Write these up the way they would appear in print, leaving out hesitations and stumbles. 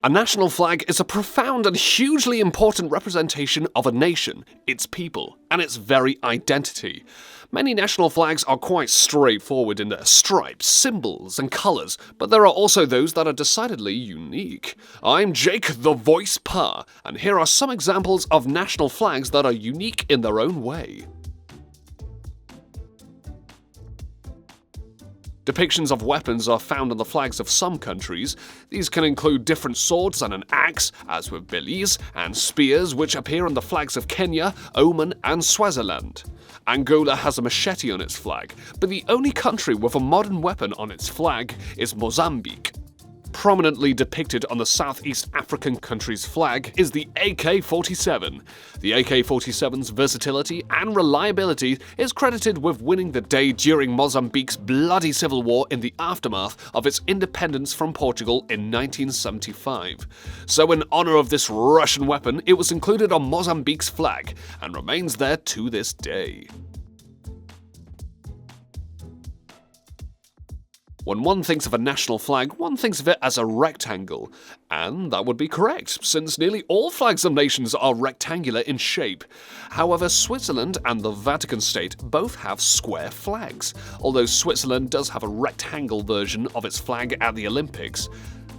A national flag is a profound and hugely important representation of a nation, its people, and its very identity. Many national flags are quite straightforward in their stripes, symbols, and colours, but there are also those that are decidedly unique. I'm Jake the Voice Pa, and here are some examples of national flags that are unique in their own way. Depictions of weapons are found on the flags of some countries. These can include different swords and an axe, as with Belize, and spears which appear on the flags of Kenya, Oman, and Swaziland. Angola has a machete on its flag, but the only country with a modern weapon on its flag is Mozambique. Prominently depicted on the Southeast African country's flag is the AK-47. The AK-47's versatility and reliability is credited with winning the day during Mozambique's bloody civil war in the aftermath of its independence from Portugal in 1975. So in honor of this Russian weapon, it was included on Mozambique's flag and remains there to this day. When one thinks of a national flag, one thinks of it as a rectangle. And that would be correct, since nearly all flags of nations are rectangular in shape. However, Switzerland and the Vatican State both have square flags, although Switzerland does have a rectangle version of its flag at the Olympics.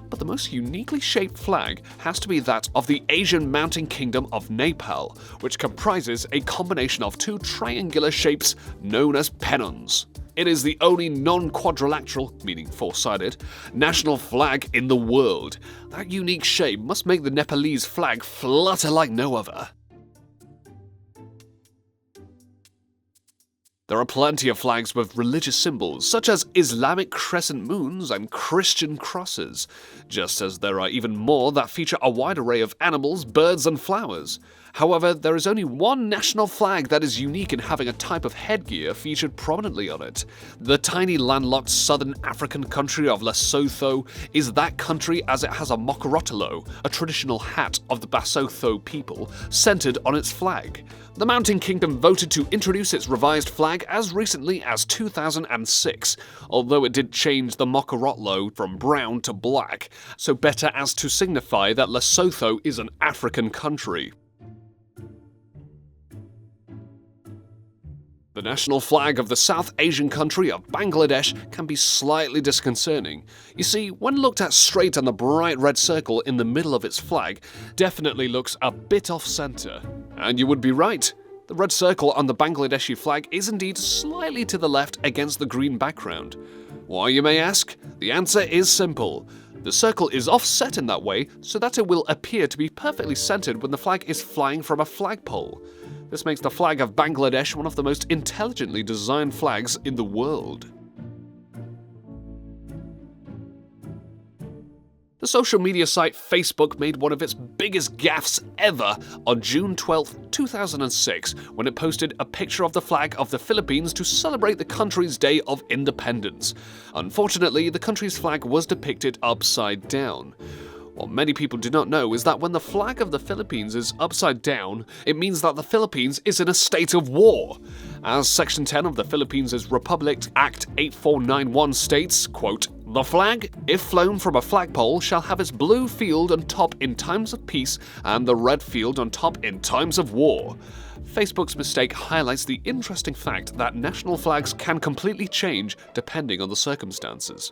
But the most uniquely shaped flag has to be that of the Asian mountain kingdom of Nepal, which comprises a combination of two triangular shapes known as pennons. It is the only non-quadrilateral, meaning four-sided, national flag in the world. That unique shape must make the Nepalese flag flutter like no other. There are plenty of flags with religious symbols, such as Islamic crescent moons and Christian crosses, just as there are even more that feature a wide array of animals, birds, and flowers. However, there is only one national flag that is unique in having a type of headgear featured prominently on it. The tiny landlocked southern African country of Lesotho is that country as it has a mokorotelo, a traditional hat of the Basotho people, centered on its flag. The Mountain Kingdom voted to introduce its revised flag as recently as 2006, although it did change the mokorotelo from brown to black, so better as to signify that Lesotho is an African country. The national flag of the South Asian country of Bangladesh can be slightly disconcerting. You see, when looked at straight on the bright red circle in the middle of its flag, definitely looks a bit off-center. And you would be right. The red circle on the Bangladeshi flag is indeed slightly to the left against the green background. Why, you may ask? The answer is simple. The circle is offset in that way so that it will appear to be perfectly centered when the flag is flying from a flagpole. This makes the flag of Bangladesh one of the most intelligently designed flags in the world. The social media site Facebook made one of its biggest gaffes ever on June 12, 2006, when it posted a picture of the flag of the Philippines to celebrate the country's Day of Independence. Unfortunately, the country's flag was depicted upside down. What many people do not know is that when the flag of the Philippines is upside down, it means that the Philippines is in a state of war. As Section 10 of the Philippines' Republic Act 8491 states, quote, "The flag, if flown from a flagpole, shall have its blue field on top in times of peace and the red field on top in times of war." Facebook's mistake highlights the interesting fact that national flags can completely change depending on the circumstances.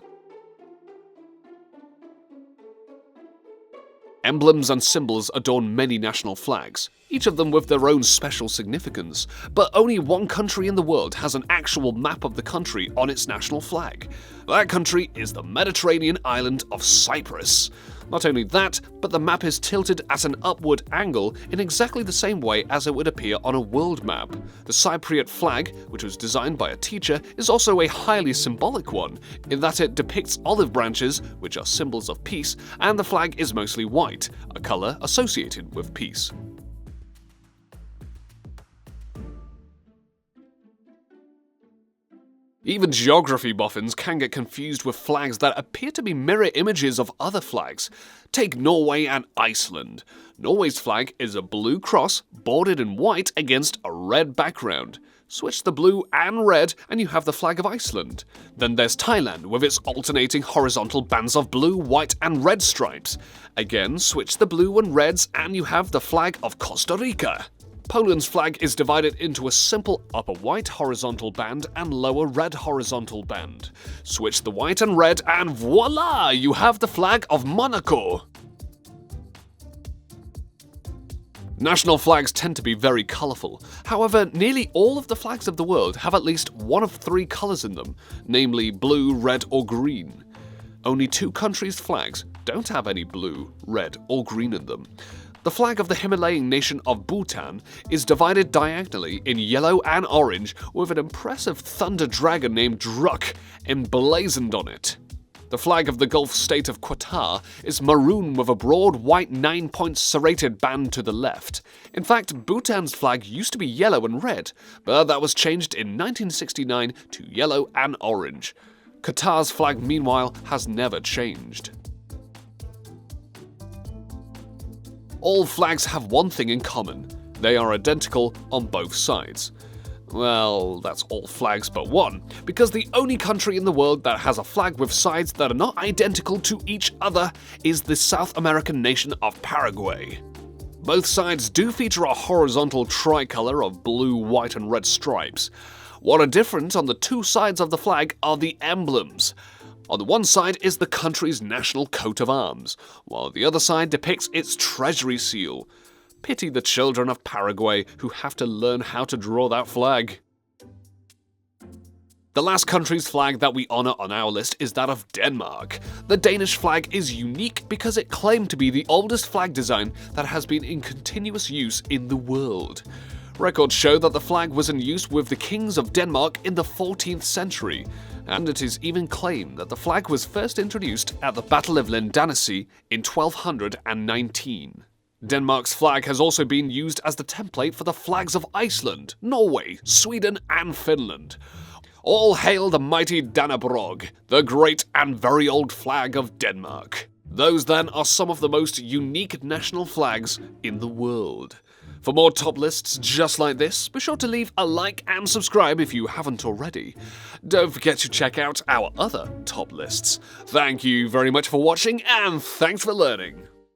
Emblems and symbols adorn many national flags, each of them with their own special significance, but only one country in the world has an actual map of the country on its national flag. That country is the Mediterranean island of Cyprus. Not only that, but the map is tilted at an upward angle in exactly the same way as it would appear on a world map. The Cypriot flag, which was designed by a teacher, is also a highly symbolic one, in that it depicts olive branches, which are symbols of peace, and the flag is mostly white, a color associated with peace. Even geography boffins can get confused with flags that appear to be mirror images of other flags. Take Norway and Iceland. Norway's flag is a blue cross bordered in white against a red background. Switch the blue and red and you have the flag of Iceland. Then there's Thailand with its alternating horizontal bands of blue, white and red stripes. Again, switch the blue and reds and you have the flag of Costa Rica. Poland's flag is divided into a simple upper white horizontal band and lower red horizontal band. Switch the white and red and voila! You have the flag of Monaco. National flags tend to be very colourful. However, nearly all of the flags of the world have at least one of three colours in them, namely blue, red or green. Only 2 countries' flags don't have any blue, red or green in them. The flag of the Himalayan nation of Bhutan is divided diagonally in yellow and orange with an impressive thunder dragon named Druk emblazoned on it. The flag of the Gulf state of Qatar is maroon with a broad white 9-point serrated band to the left. In fact, Bhutan's flag used to be yellow and red, but that was changed in 1969 to yellow and orange. Qatar's flag, meanwhile, has never changed. All flags have one thing in common. They are identical on both sides. Well, that's all flags but one, because the only country in the world that has a flag with sides that are not identical to each other is the South American nation of Paraguay. Both sides do feature a horizontal tricolour of blue, white and red stripes. What are different on the 2 sides of the flag are the emblems. On the one side is the country's national coat of arms, while the other side depicts its treasury seal. Pity the children of Paraguay who have to learn how to draw that flag. The last country's flag that we honour on our list is that of Denmark. The Danish flag is unique because it claimed to be the oldest flag design that has been in continuous use in the world. Records show that the flag was in use with the kings of Denmark in the 14th century, and it is even claimed that the flag was first introduced at the Battle of Landanesi in 1219. Denmark's flag has also been used as the template for the flags of Iceland, Norway, Sweden and Finland. All hail the mighty Dannebrog, the great and very old flag of Denmark. Those then are some of the most unique national flags in the world. For more top lists just like this, be sure to leave a like and subscribe if you haven't already. Don't forget to check out our other top lists. Thank you very much for watching and thanks for learning.